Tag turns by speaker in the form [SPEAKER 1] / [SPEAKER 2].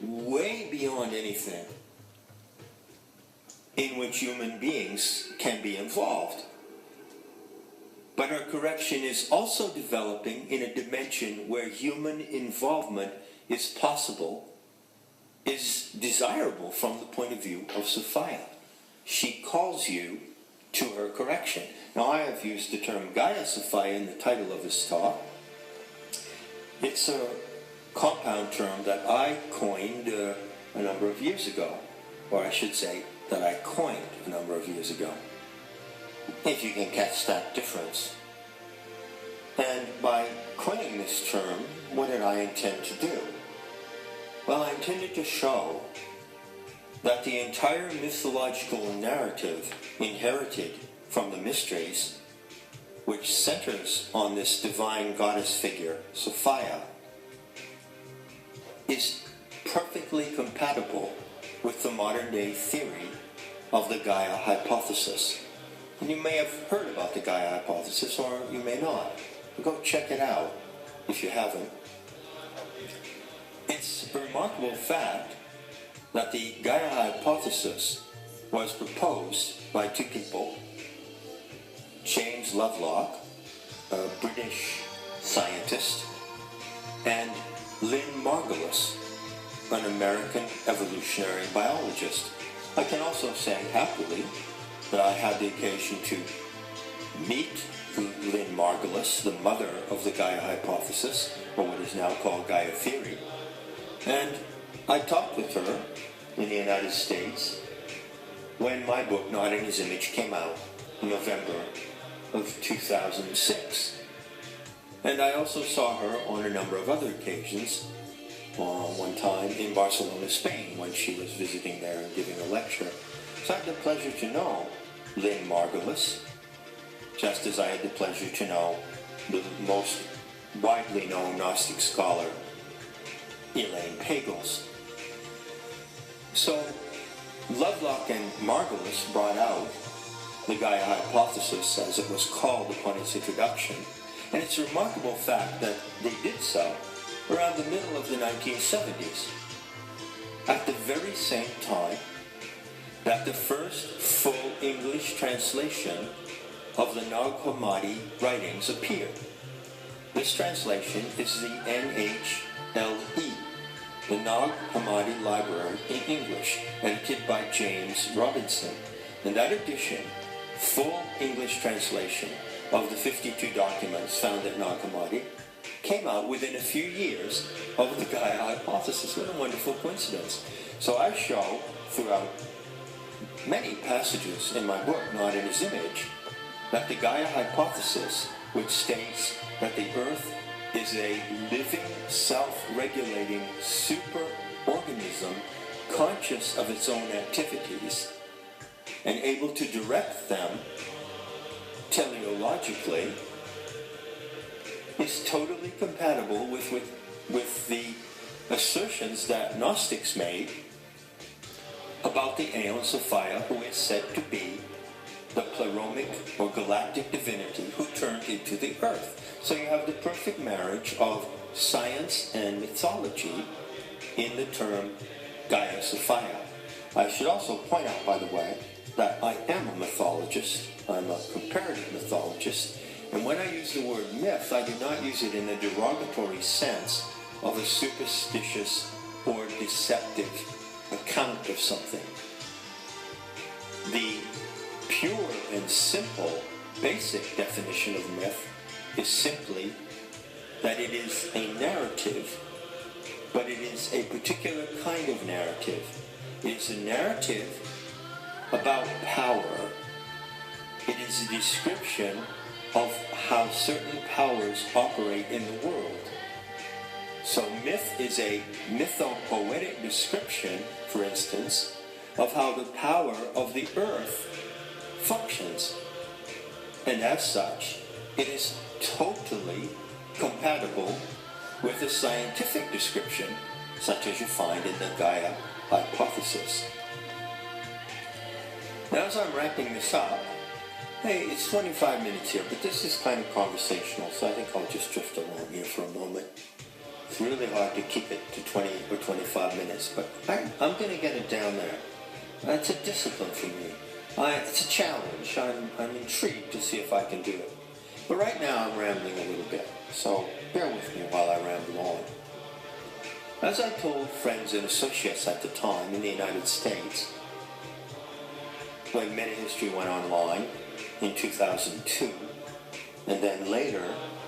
[SPEAKER 1] way beyond anything in which human beings can be involved. But our correction is also developing in a dimension where human involvement is possible, is desirable from the point of view of Sophia. She calls you to her correction. Now, I have used the term Gaia Sophia in the title of this talk. It's a compound term that I coined a number of years ago, or I should say that I coined a number of years ago, if you can catch that difference. And by coining this term, what did I intend to do? Well, I intended to show that the entire mythological narrative inherited from the mysteries, which centers on this divine goddess figure, Sophia, is perfectly compatible with the modern-day theory of the Gaia hypothesis. And you may have heard about the Gaia hypothesis, or you may not. Go check it out if you haven't. It's a remarkable fact that the Gaia hypothesis was proposed by two people, James Lovelock, a British scientist, and Lynn Margulis, an American evolutionary biologist. I can also say happily that I had the occasion to meet Lynn Margulis, the mother of the Gaia hypothesis, or what is now called Gaia theory. And I talked with her in the United States when my book, Not in His Image, came out in November of 2006. And I also saw her on a number of other occasions, one time in Barcelona, Spain, when she was visiting there and giving a lecture. So I had the pleasure to know Lynn Margulis, just as I had the pleasure to know the most widely known Gnostic scholar, Elaine Pagels. So Lovelock and Margulis brought out the Gaia hypothesis, as it was called upon its introduction, and it's a remarkable fact that they did so around the middle of the 1970s, at the very same time that the first full English translation of the Nag Hammadi writings appeared. This translation is the NHLE, the Nag Hammadi Library in English, edited by James Robinson. And that edition, full English translation of the 52 documents found at Nag Hammadi, came out within a few years of the Gaia hypothesis. What a wonderful coincidence. So I show throughout many passages in my book, Not in His Image, that the Gaia hypothesis, which states that the Earth is a living, self-regulating super-organism conscious of its own activities and able to direct them teleologically, is totally compatible with the assertions that Gnostics made about the Aeon Sophia, who is said to be the pleromic or galactic divinity who turned into the Earth. So you have the perfect marriage of science and mythology in the term Gaia Sophia. I should also point out, by the way, that I am a mythologist. I'm a comparative mythologist. And when I use the word myth, I do not use it in a derogatory sense of a superstitious or deceptive account of something. The pure and simple, basic definition of myth is simply that it is a narrative, but it is a particular kind of narrative. It's a narrative about power. It is a description of how certain powers operate in the world. So myth is a mythopoetic description, for instance, of how the power of the earth functions. And as such, it is totally compatible with a scientific description, such as you find in the Gaia hypothesis. Now, as I'm wrapping this up, hey, it's 25 minutes here, but this is kind of conversational, so I think I'll just drift along here for a moment. It's really hard to keep it to 20 or 25 minutes, but I'm going to get it down there. It's a discipline for me. It's a challenge. I'm intrigued to see if I can do it. But right now I'm rambling a little bit, so bear with me while I ramble on. As I told friends and associates at the time in the United States, when Metahistory went online in 2002, and then later